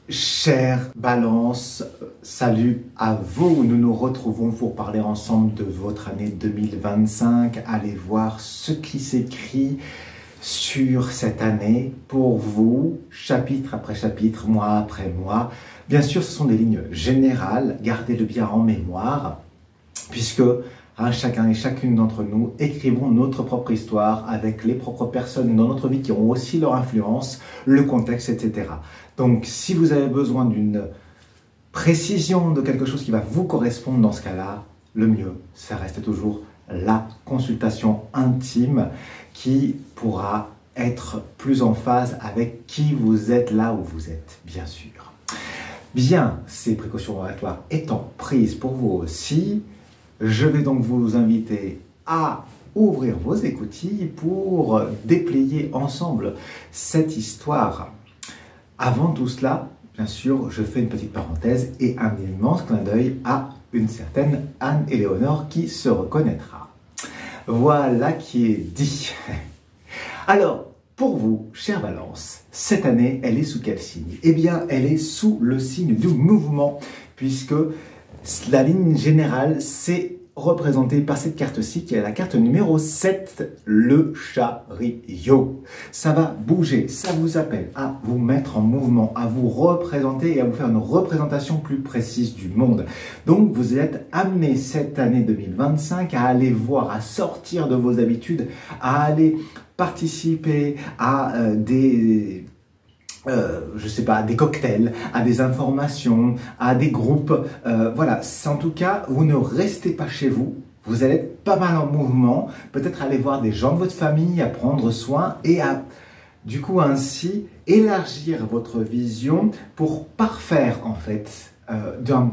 Chère Balance, salut à vous. Nous nous retrouvons pour parler ensemble de votre année 2025. Allez voir ce qui s'écrit sur cette année pour vous, chapitre après chapitre, mois après mois. Bien sûr, ce sont des lignes générales. Gardez-le bien en mémoire, puisque chacun et chacune d'entre nous écrivons notre propre histoire avec les propres personnes dans notre vie qui ont aussi leur influence, le contexte, etc. Donc, si vous avez besoin d'une précision de quelque chose qui va vous correspondre dans ce cas-là, le mieux, ça reste toujours la consultation intime qui pourra être plus en phase avec qui vous êtes là où vous êtes, bien sûr. Bien, ces précautions oratoires étant prises pour vous aussi, je vais donc vous inviter à ouvrir vos écoutilles pour déplier ensemble cette histoire. Avant tout cela, bien sûr, je fais une petite parenthèse et un immense clin d'œil à une certaine Anne-Éléonore qui se reconnaîtra. Voilà qui est dit. Alors, pour vous, chère Balance, cette année, elle est sous quel signe? Eh bien, elle est sous le signe du mouvement, puisque la ligne générale, c'est représenté par cette carte-ci, qui est la carte numéro 7, le chariot. Ça va bouger, ça vous appelle à vous mettre en mouvement, à vous représenter et à vous faire une représentation plus précise du monde. Donc, vous êtes amené cette année 2025 à aller voir, à sortir de vos habitudes, à aller participer à je sais pas, des cocktails, à des informations, à des groupes. Voilà, en tout cas, vous ne restez pas chez vous. Vous allez être pas mal en mouvement, peut-être aller voir des gens de votre famille, à prendre soin et à, du coup, ainsi élargir votre vision pour parfaire, en fait,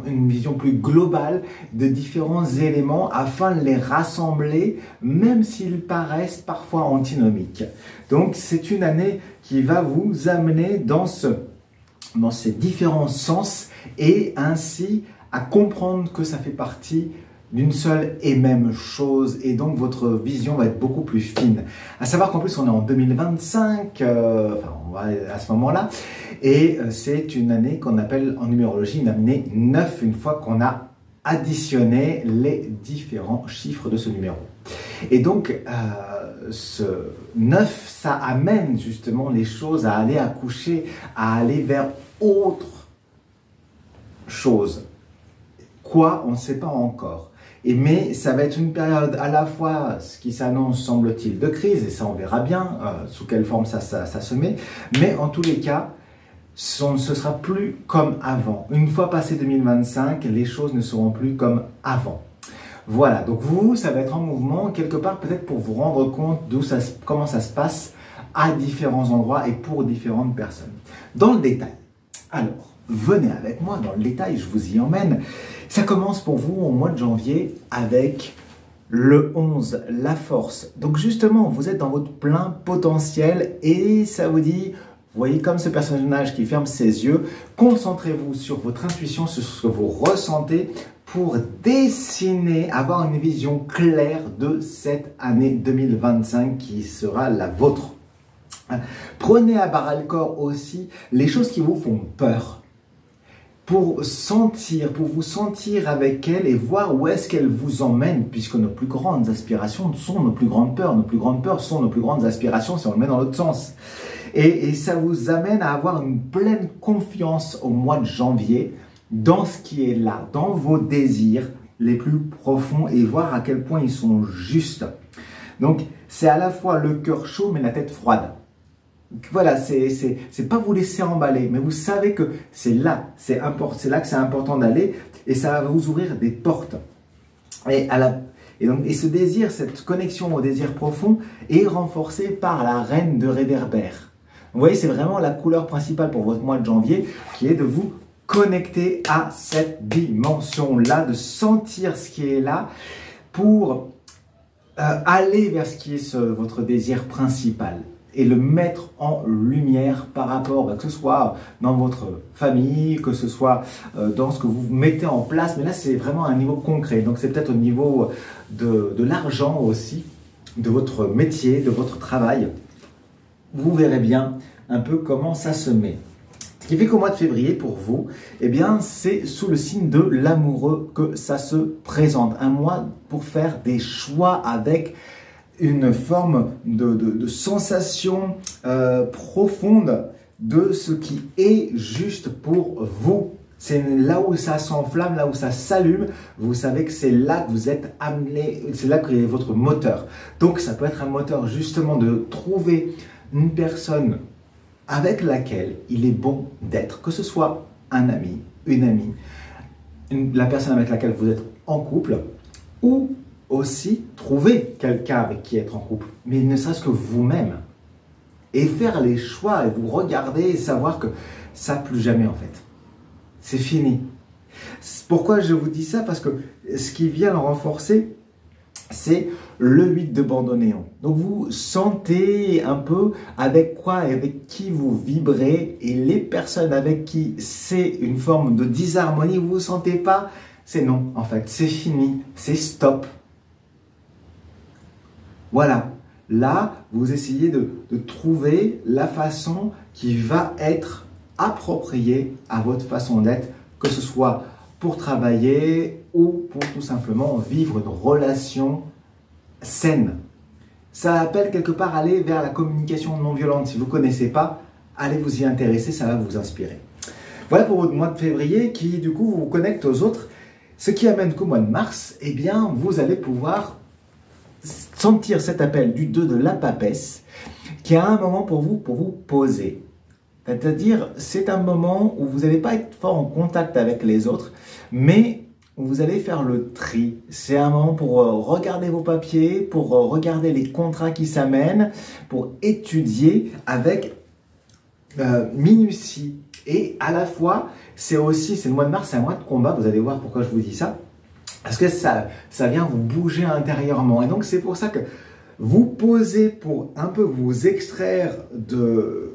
une vision plus globale de différents éléments afin de les rassembler, même s'ils paraissent parfois antinomiques. Donc, c'est une année qui va vous amener dans ces différents sens et ainsi à comprendre que ça fait partie d'une seule et même chose et donc votre vision va être beaucoup plus fine. À savoir qu'en plus on est en 2025, enfin on va à ce moment-là, et c'est une année qu'on appelle en numérologie une année 9 une fois qu'on a additionné les différents chiffres de ce numéro. Et donc ce 9, ça amène justement les choses à aller accoucher, à aller vers autre chose. Quoi, on ne sait pas encore. Mais ça va être une période à la fois, ce qui s'annonce semble-t-il, de crise, et ça on verra bien sous quelle forme ça se met, mais en tous les cas, ce ne sera plus comme avant. Une fois passé 2025, les choses ne seront plus comme avant. Voilà, donc vous, ça va être en mouvement, quelque part peut-être pour vous rendre compte comment ça se passe à différents endroits et pour différentes personnes. Dans le détail, alors, venez avec moi dans le détail, je vous y emmène. Ça commence pour vous au mois de janvier avec le 11, la force. Donc justement, vous êtes dans votre plein potentiel et ça vous dit, vous voyez comme ce personnage qui ferme ses yeux, concentrez-vous sur votre intuition, sur ce que vous ressentez pour dessiner, avoir une vision claire de cette année 2025 qui sera la vôtre. Prenez à bras-le-corps aussi les choses qui vous font peur. Pour vous sentir avec elle et voir où est-ce qu'elle vous emmène, puisque nos plus grandes aspirations sont nos plus grandes peurs sont nos plus grandes aspirations si on le met dans l'autre sens. Et ça vous amène à avoir une pleine confiance au mois de janvier dans ce qui est là, dans vos désirs les plus profonds et voir à quel point ils sont justes. Donc c'est à la fois le cœur chaud mais la tête froide. Voilà, c'est pas vous laisser emballer, mais vous savez que c'est là que c'est important d'aller et ça va vous ouvrir des portes. Et ce désir, cette connexion au désir profond est renforcée par la reine de réverbère. Vous voyez, c'est vraiment la couleur principale pour votre mois de janvier qui est de vous connecter à cette dimension-là, de sentir ce qui est là pour aller vers ce qui est votre désir principal. Et le mettre en lumière par rapport, que ce soit dans votre famille, que ce soit dans ce que vous mettez en place. Mais là, c'est vraiment un niveau concret. Donc, c'est peut-être au niveau de l'argent aussi, de votre métier, de votre travail. Vous verrez bien un peu comment ça se met. Ce qui fait qu'au mois de février, pour vous, eh bien, c'est sous le signe de l'amoureux que ça se présente. Un mois pour faire des choix avec une forme de sensation profonde de ce qui est juste pour vous. C'est là où ça s'enflamme, là où ça s'allume. Vous savez que c'est là que vous êtes amené, c'est là que est votre moteur. Donc, ça peut être un moteur justement de trouver une personne avec laquelle il est bon d'être, que ce soit un ami, une amie, la personne avec laquelle vous êtes en couple, ou aussi trouver quelqu'un avec qui être en couple, mais ne serait-ce que vous-même, et faire les choix, et vous regarder et savoir que ça plus jamais en fait. C'est fini. Pourquoi je vous dis ça? Parce que ce qui vient le renforcer, c'est le 8 de bandoneon. Donc vous sentez un peu avec quoi et avec qui vous vibrez, et les personnes avec qui c'est une forme de disharmonie, vous ne vous sentez pas, c'est non en fait, c'est fini, c'est stop. Voilà, là vous essayez de trouver la façon qui va être appropriée à votre façon d'être, que ce soit pour travailler ou pour tout simplement vivre une relation saine. Ça appelle quelque part aller vers la communication non violente. Si vous ne connaissez pas, allez vous y intéresser, ça va vous inspirer. Voilà pour votre mois de février qui du coup vous connecte aux autres. Ce qui amène qu'au mois de mars, eh bien vous allez pouvoir sentir cet appel du 2 de la papesse qui a un moment pour vous poser. C'est-à-dire, c'est un moment où vous n'allez pas être fort en contact avec les autres, mais vous allez faire le tri. C'est un moment pour regarder vos papiers, pour regarder les contrats qui s'amènent, pour étudier avec minutie. Et à la fois, c'est le mois de mars, c'est un mois de combat. Vous allez voir pourquoi je vous dis ça. Parce que ça vient vous bouger intérieurement. Et donc, c'est pour ça que vous posez pour un peu vous extraire de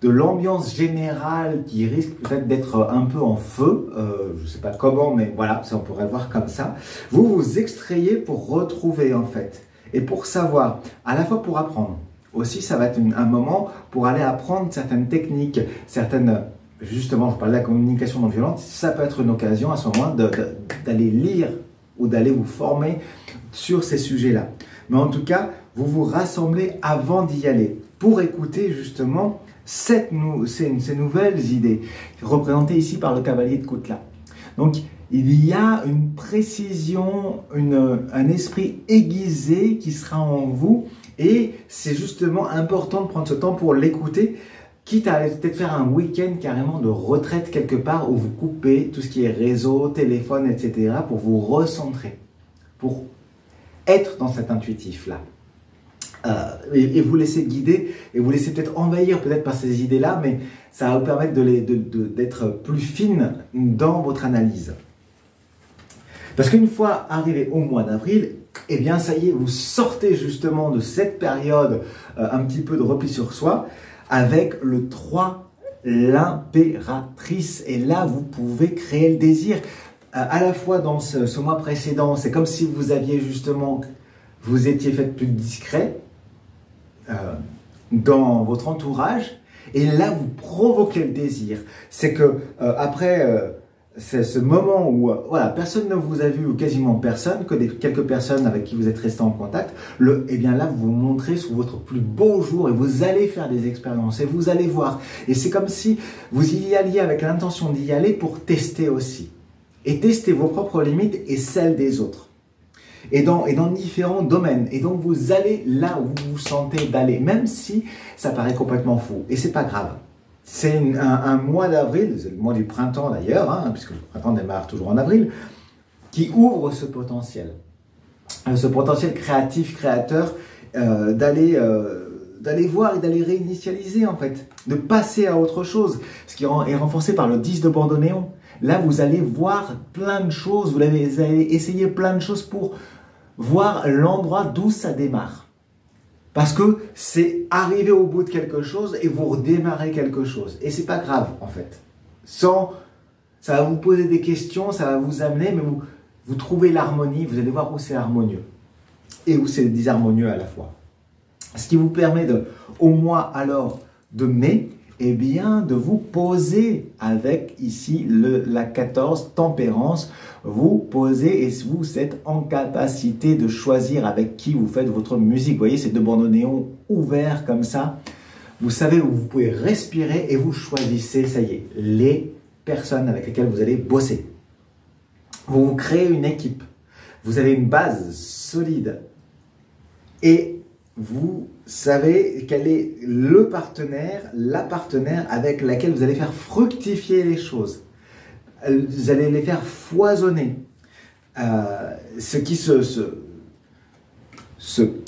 l'ambiance générale qui risque peut-être d'être un peu en feu, je ne sais pas comment, mais voilà, on pourrait le voir comme ça. Vous vous extrayez pour retrouver en fait, et pour savoir, à la fois pour apprendre. Aussi, ça va être un moment pour aller apprendre certaines techniques, justement, je parle de la communication non violente, ça peut être une occasion à ce moment d'aller lire ou d'aller vous former sur ces sujets-là. Mais en tout cas, vous vous rassemblez avant d'y aller pour écouter justement ces nouvelles idées, représentées ici par le cavalier de coutelas. Donc, il y a une précision, un esprit aiguisé qui sera en vous, et c'est justement important de prendre ce temps pour l'écouter, quitte à peut-être faire un week-end carrément de retraite quelque part où vous coupez tout ce qui est réseau, téléphone, etc. pour vous recentrer, pour être dans cet intuitif-là. Et vous laisser guider et vous laisser peut-être envahir peut-être par ces idées-là, mais ça va vous permettre d'être plus fine dans votre analyse. Parce qu'une fois arrivé au mois d'avril, eh bien ça y est, vous sortez justement de cette période un petit peu de repli sur soi avec le 3, l'impératrice. Et là, vous pouvez créer le désir. À la fois dans ce mois précédent, c'est comme si vous aviez justement, vous étiez fait plus discret dans votre entourage, et là vous provoquez le désir. C'est que après c'est ce moment où voilà, personne ne vous a vu, ou quasiment personne, que quelques personnes avec qui vous êtes resté en contact, et bien là vous vous montrez sous votre plus beau jour et vous allez faire des expériences et vous allez voir. Et c'est comme si vous y alliez avec l'intention d'y aller pour tester aussi. Et tester vos propres limites et celles des autres. Et dans différents domaines. Et donc vous allez là où vous vous sentez d'aller, même si ça paraît complètement fou. Et c'est pas grave. C'est un mois d'avril, c'est le mois du printemps d'ailleurs, hein, puisque le printemps démarre toujours en avril, qui ouvre ce potentiel créatif, créateur, d'aller voir et d'aller réinitialiser en fait, de passer à autre chose, ce qui est renforcé par le 10 de bandoneon. Là, vous allez voir plein de choses, vous allez essayer plein de choses pour voir l'endroit d'où ça démarre. Parce que c'est arriver au bout de quelque chose et vous redémarrez quelque chose. Et c'est pas grave, en fait. Ça va vous poser des questions, ça va vous amener, mais vous trouvez l'harmonie, vous allez voir où c'est harmonieux. Et où c'est disharmonieux à la fois. Ce qui vous permet au mois alors de mai, eh bien, de vous poser avec ici la 14, tempérance. Vous posez et vous êtes en capacité de choisir avec qui vous faites votre musique. Vous voyez ces deux bandeaux néons ouverts comme ça. Vous savez où vous pouvez respirer et vous choisissez, ça y est, les personnes avec lesquelles vous allez bosser. Vous créez une équipe. Vous avez une base solide. Et vous savez quel est le partenaire, la partenaire avec laquelle vous allez faire fructifier les choses. Vous allez les faire foisonner. Ce qui se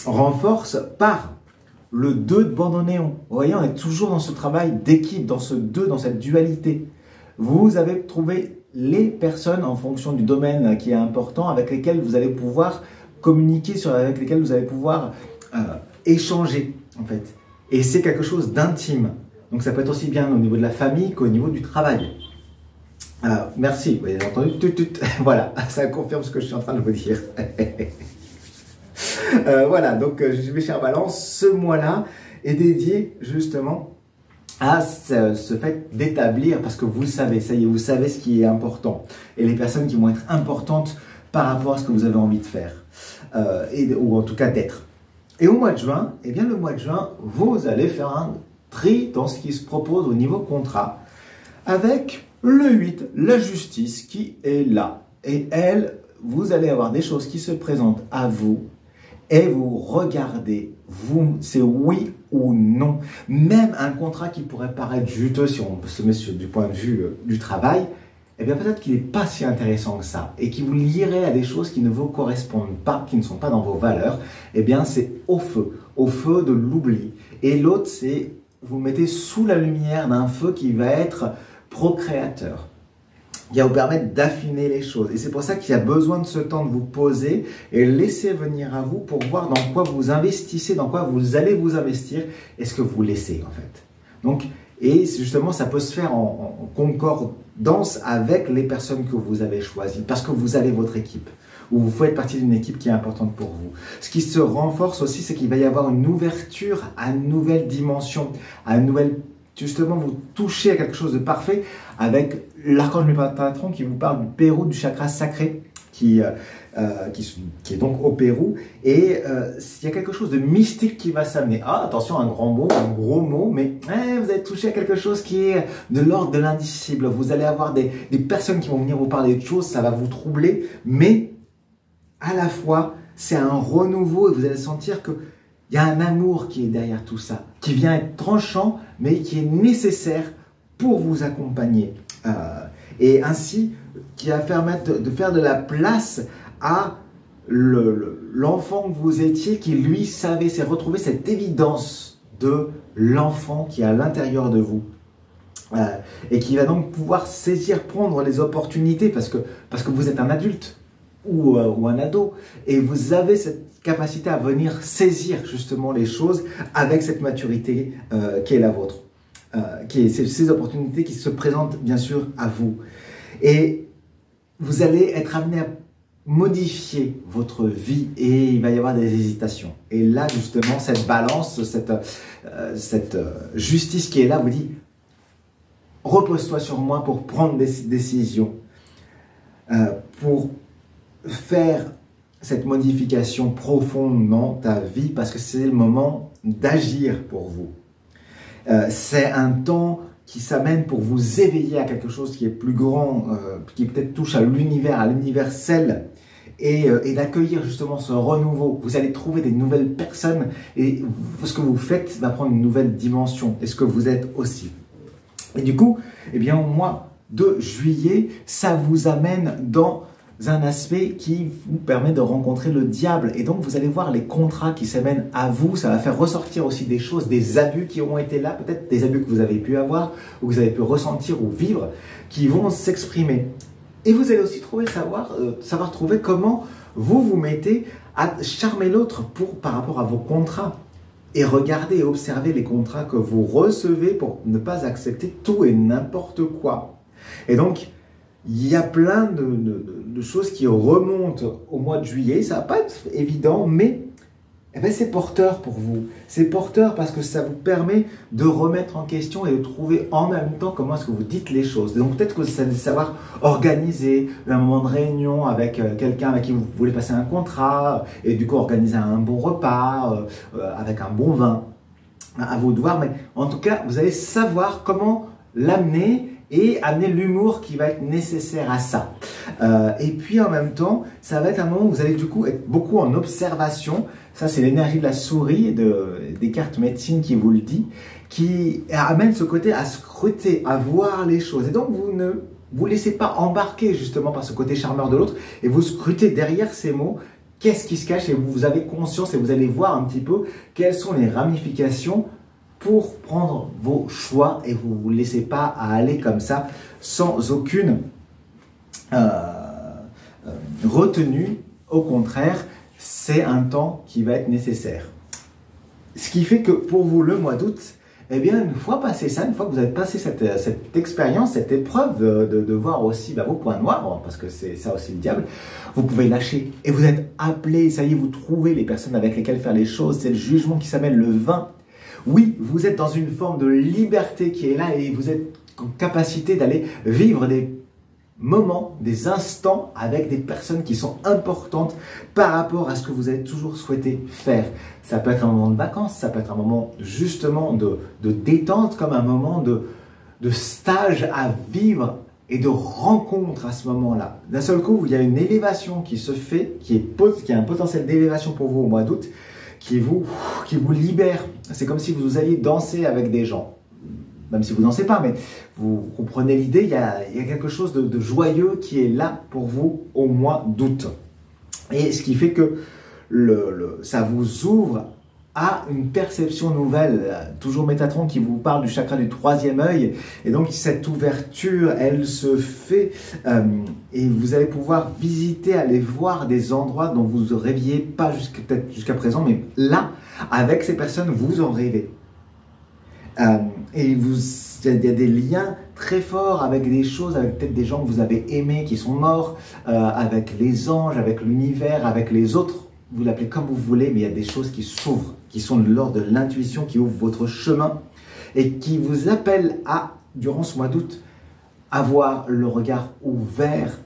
renforce par le 2 de bandeau néon. Vous voyez, on est toujours dans ce travail d'équipe, dans ce 2, dans cette dualité. Vous avez trouvé les personnes en fonction du domaine qui est important, avec lesquelles vous allez pouvoir communiquer, avec lesquelles vous allez pouvoir échanger, en fait. Et c'est quelque chose d'intime. Donc ça peut être aussi bien au niveau de la famille qu'au niveau du travail. Merci, vous avez entendu, voilà, ça confirme ce que je suis en train de vous dire. Voilà, donc mes chers balances, ce mois-là est dédié justement à ce fait d'établir, parce que vous le savez, ça y est, vous savez ce qui est important, et les personnes qui vont être importantes par rapport à ce que vous avez envie de faire, ou en tout cas d'être. Et au mois de juin, eh bien le mois de juin, vous allez faire un tri dans ce qui se propose au niveau contrat, avec le 8, la justice qui est là. Et elle, vous allez avoir des choses qui se présentent à vous, et vous regardez, c'est oui ou non. Même un contrat qui pourrait paraître juteux, si on se met du point de vue du travail, eh bien peut-être qu'il n'est pas si intéressant que ça, et qui vous lierait à des choses qui ne vous correspondent pas, qui ne sont pas dans vos valeurs, eh bien c'est au feu de l'oubli. Et l'autre, c'est vous mettez sous la lumière d'un feu qui va être procréateur, qui va vous permettre d'affiner les choses. Et c'est pour ça qu'il y a besoin de ce temps de vous poser et laisser venir à vous pour voir dans quoi vous investissez, dans quoi vous allez vous investir et ce que vous laissez en fait. Donc, et justement, ça peut se faire en concordance avec les personnes que vous avez choisies, parce que vous avez votre équipe, ou vous faites partie d'une équipe qui est importante pour vous. Ce qui se renforce aussi, c'est qu'il va y avoir une ouverture à une nouvelle dimension, à une nouvelle... Justement, vous touchez à quelque chose de parfait avec l'archange Métatron qui vous parle du Pérou, du chakra sacré qui est donc au Pérou. Et il y a quelque chose de mystique qui va s'amener. Ah, attention, un grand mot, un gros mot, mais vous allez toucher à quelque chose qui est de l'ordre de l'indicible. Vous allez avoir des personnes qui vont venir vous parler de choses, ça va vous troubler, mais à la fois, c'est un renouveau et vous allez sentir que il y a un amour qui est derrière tout ça, qui vient être tranchant, mais qui est nécessaire pour vous accompagner. Et ainsi, qui va permettre de faire de la place à l'enfant que vous étiez, qui lui savait, c'est retrouver cette évidence de l'enfant qui est à l'intérieur de vous. Et qui va donc pouvoir saisir, prendre les opportunités, parce que vous êtes un adulte ou un ado, et vous avez cette capacité à venir saisir justement les choses avec cette maturité qui est la vôtre, qui est ces opportunités qui se présentent bien sûr à vous. Et vous allez être amené à modifier votre vie et il va y avoir des hésitations. Et là justement, cette balance, cette justice qui est là vous dit « Repose-toi sur moi pour prendre des décisions, pour faire cette modification profonde dans ta vie parce que c'est le moment d'agir pour vous. C'est un temps qui s'amène pour vous éveiller à quelque chose qui est plus grand, qui peut-être touche à l'univers, à l'universel et d'accueillir justement ce renouveau. Vous allez trouver des nouvelles personnes et ce que vous faites va prendre une nouvelle dimension et ce que vous êtes aussi. Et du coup, eh bien, au mois de juillet, ça vous amène dans un aspect qui vous permet de rencontrer le diable. Et donc, vous allez voir les contrats qui s'amènent à vous. Ça va faire ressortir aussi des choses, des abus qui ont été là, peut-être des abus que vous avez pu avoir, ou que vous avez pu ressentir ou vivre, qui vont s'exprimer. Et vous allez aussi savoir trouver comment vous mettez à charmer l'autre par rapport à vos contrats. Et regardez et observez les contrats que vous recevez pour ne pas accepter tout et n'importe quoi. Et donc, il y a plein de choses qui remontent au mois de juillet. Ça va pas être évident, mais eh ben c'est porteur pour vous. C'est porteur parce que ça vous permet de remettre en question et de trouver en même temps comment est-ce que vous dites les choses. Donc peut-être que vous allez savoir organiser un moment de réunion avec quelqu'un avec qui vous voulez passer un contrat et du coup organiser un bon repas avec un bon vin. À vous de voir, mais en tout cas, vous allez savoir comment l'amener et amener l'humour qui va être nécessaire à ça. Et puis en même temps, ça va être un moment où vous allez du coup être beaucoup en observation. Ça, c'est l'énergie de la souris, des cartes médecine qui vous le dit, qui amène ce côté à scruter, à voir les choses. Et donc, vous ne vous laissez pas embarquer justement par ce côté charmeur de l'autre et vous scrutez derrière ces mots. Qu'est-ce qui se cache et vous avez conscience et vous allez voir un petit peu quelles sont les ramifications pour prendre vos choix et vous ne vous laissez pas aller comme ça sans aucune retenue. Au contraire, c'est un temps qui va être nécessaire. Ce qui fait que pour vous, le mois d'août, eh bien, une fois passé ça, une fois que vous avez passé cette expérience, cette épreuve de voir aussi vos points noirs, parce que c'est ça aussi le diable, vous pouvez lâcher. Et vous êtes appelé, ça y est, vous trouvez les personnes avec lesquelles faire les choses. C'est le jugement qui s'appelle le vin. Oui, vous êtes dans une forme de liberté qui est là et vous êtes en capacité d'aller vivre des moments, des instants avec des personnes qui sont importantes par rapport à ce que vous avez toujours souhaité faire. Ça peut être un moment de vacances, ça peut être un moment justement de détente, comme un moment de stage à vivre et de rencontre à ce moment-là. D'un seul coup, il y a une élévation qui se fait, qui a un potentiel d'élévation pour vous au mois d'août, qui vous libère. C'est comme si vous alliez danser avec des gens. Même si vous ne dansez pas, mais vous comprenez l'idée, il y a quelque chose de joyeux qui est là pour vous au mois d'août. Et ce qui fait que ça vous ouvre à une perception nouvelle. Toujours Métatron qui vous parle du chakra du troisième œil. Et donc cette ouverture, elle se fait et vous allez pouvoir visiter, aller voir des endroits dont vous ne rêviez pas peut-être jusqu'à présent, mais là, avec ces personnes, vous en rêvez. Et il y a des liens très forts avec des choses, avec peut-être des gens que vous avez aimés, qui sont morts, avec les anges, avec l'univers, avec les autres. Vous l'appelez comme vous voulez, mais il y a des choses qui s'ouvrent, qui sont de l'ordre de l'intuition, qui ouvrent votre chemin et qui vous appellent à, durant ce mois d'août, avoir le regard ouvert,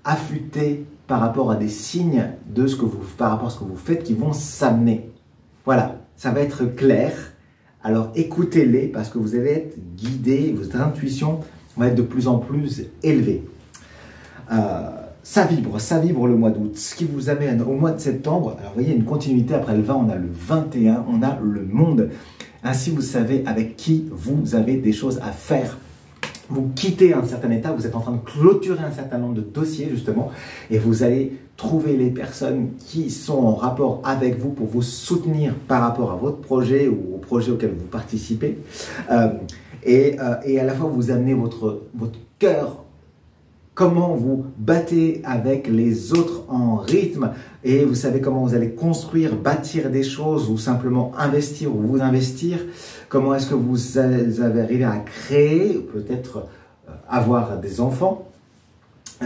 affûté par rapport à des signes par rapport à ce que vous faites qui vont s'amener. Voilà, ça va être clair. Alors écoutez-les parce que vous allez être guidé, votre intuition va être de plus en plus élevée. Ça vibre le mois d'août. Ce qui vous amène au mois de septembre, alors vous voyez une continuité après le 20, on a le 21, on a le monde. Ainsi vous savez avec qui vous avez des choses à faire. Vous quittez un certain état, vous êtes en train de clôturer un certain nombre de dossiers justement et vous allez trouver les personnes qui sont en rapport avec vous pour vous soutenir par rapport à votre projet ou au projet auquel vous participez et à la fois vous amenez votre cœur, comment vous battez avec les autres en rythme et vous savez comment vous allez construire, bâtir des choses ou simplement investir ou vous investir. Comment est-ce que vous avez arrivé à créer, peut-être avoir des enfants.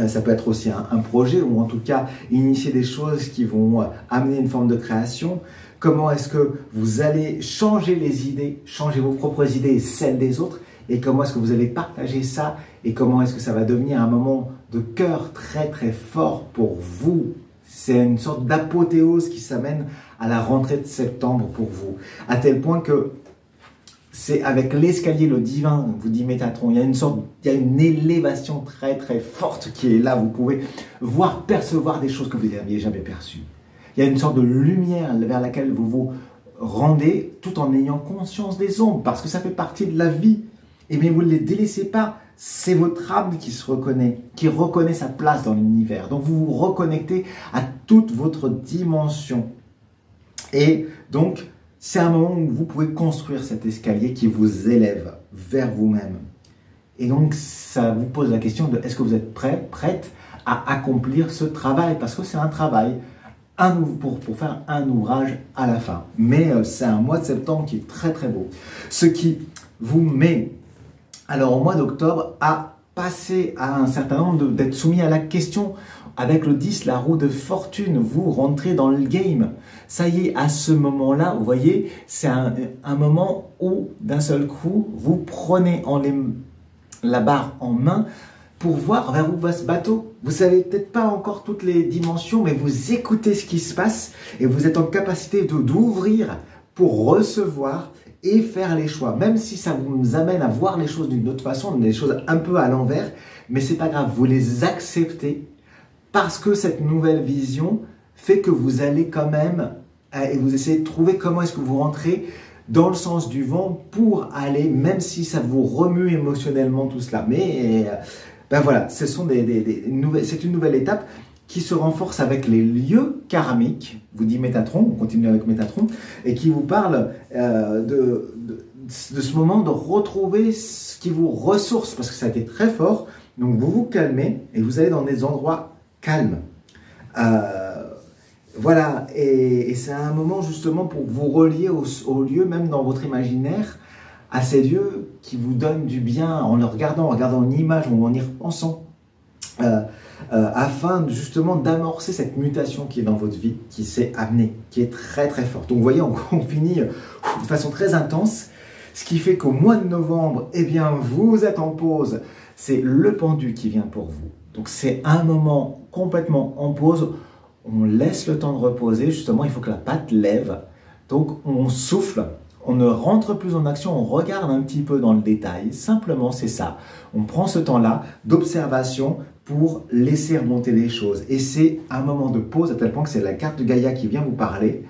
Ça peut être aussi un projet ou en tout cas initier des choses qui vont amener une forme de création. Comment est-ce que vous allez changer les idées, changer vos propres idées et celles des autres et comment est-ce que vous allez partager ça et comment est-ce que ça va devenir un moment de cœur très très fort pour vous. C'est une sorte d'apothéose qui s'amène à la rentrée de septembre pour vous. À tel point que c'est avec l'escalier, le divin, vous dit Métatron, il y a une élévation très très forte qui est là. Vous pouvez voir, percevoir des choses que vous n'aviez jamais perçues. Il y a une sorte de lumière vers laquelle vous vous rendez tout en ayant conscience des ombres parce que ça fait partie de la vie. Et bien vous ne les délaissez pas. C'est votre âme qui se reconnaît, qui reconnaît sa place dans l'univers. Donc vous vous reconnectez à toute votre dimension. Et donc, c'est un moment où vous pouvez construire cet escalier qui vous élève vers vous-même. Et donc, ça vous pose la question de est-ce que vous êtes prête à accomplir ce travail? Parce que c'est un travail pour faire un ouvrage à la fin. Mais c'est un mois de septembre qui est très très beau. Ce qui vous met alors au mois d'octobre à passer à un certain nombre, d'être soumis à la question. Avec le 10, la roue de fortune, vous rentrez dans le game. Ça y est, à ce moment-là, vous voyez, c'est un moment où, d'un seul coup, vous prenez la barre en main pour voir vers où va ce bateau. Vous savez peut-être pas encore toutes les dimensions, mais vous écoutez ce qui se passe et vous êtes en capacité d'ouvrir pour recevoir et faire les choix. Même si ça vous amène à voir les choses d'une autre façon, des choses un peu à l'envers, mais c'est pas grave, vous les acceptez. Parce que cette nouvelle vision fait que vous allez quand même, et vous essayez de trouver comment est-ce que vous rentrez dans le sens du vent pour aller, même si ça vous remue émotionnellement tout cela. Mais ben voilà, c'est une nouvelle étape qui se renforce avec les lieux karmiques, vous dit Métatron, on continue avec Métatron, et qui vous parle de ce moment de retrouver ce qui vous ressource, parce que ça a été très fort. Donc vous vous calmez et vous allez dans des endroits calme. Voilà, et c'est un moment justement pour vous relier au lieu, même dans votre imaginaire, à ces lieux qui vous donnent du bien en le regardant, une image ou en y repensant, afin justement d'amorcer cette mutation qui est dans votre vie, qui s'est amenée, qui est très très forte. Donc vous voyez, on finit de façon très intense, ce qui fait qu'au mois de novembre, eh bien, vous êtes en pause, c'est le pendu qui vient pour vous. Donc c'est un moment complètement en pause, on laisse le temps de reposer, justement il faut que la patte lève, donc on souffle, on ne rentre plus en action, on regarde un petit peu dans le détail, simplement c'est ça, on prend ce temps-là d'observation pour laisser remonter les choses, et c'est un moment de pause à tel point que c'est la carte de Gaïa qui vient vous parler,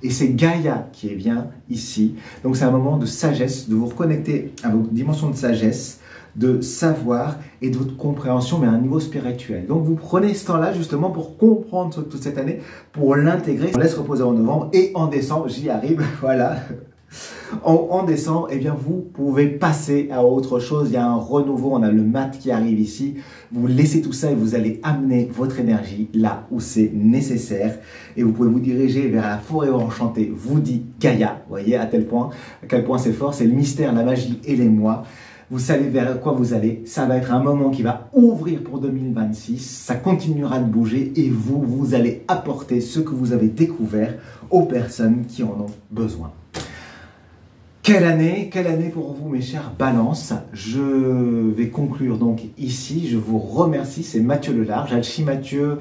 et c'est Gaïa qui est bien ici, donc c'est un moment de sagesse, de vous reconnecter à vos dimensions de sagesse, de savoir et de votre compréhension, mais à un niveau spirituel. Donc vous prenez ce temps-là justement pour comprendre toute cette année, pour l'intégrer. On laisse reposer en novembre et en décembre, j'y arrive, voilà. En décembre, eh bien vous pouvez passer à autre chose. Il y a un renouveau, on a le mat qui arrive ici. Vous laissez tout ça et vous allez amener votre énergie là où c'est nécessaire. Et vous pouvez vous diriger vers la forêt enchantée, vous dit Gaïa. Vous voyez à quel point c'est fort, c'est le mystère, la magie et les mois. Vous savez vers quoi vous allez, ça va être un moment qui va ouvrir pour 2026, ça continuera de bouger et vous allez apporter ce que vous avez découvert aux personnes qui en ont besoin. Quelle année pour vous mes chers balances. Je vais conclure donc ici, je vous remercie, c'est Mathieu Lelarge, Alchi Mathieu,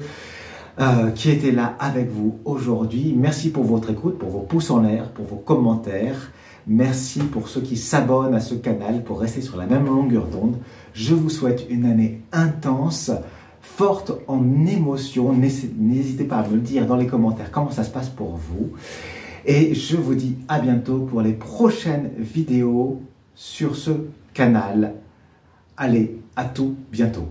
qui était là avec vous aujourd'hui. Merci pour votre écoute, pour vos pouces en l'air, pour vos commentaires. Merci pour ceux qui s'abonnent à ce canal pour rester sur la même longueur d'onde. Je vous souhaite une année intense, forte en émotions. N'hésitez pas à me le dire dans les commentaires comment ça se passe pour vous. Et je vous dis à bientôt pour les prochaines vidéos sur ce canal. Allez, à tout bientôt.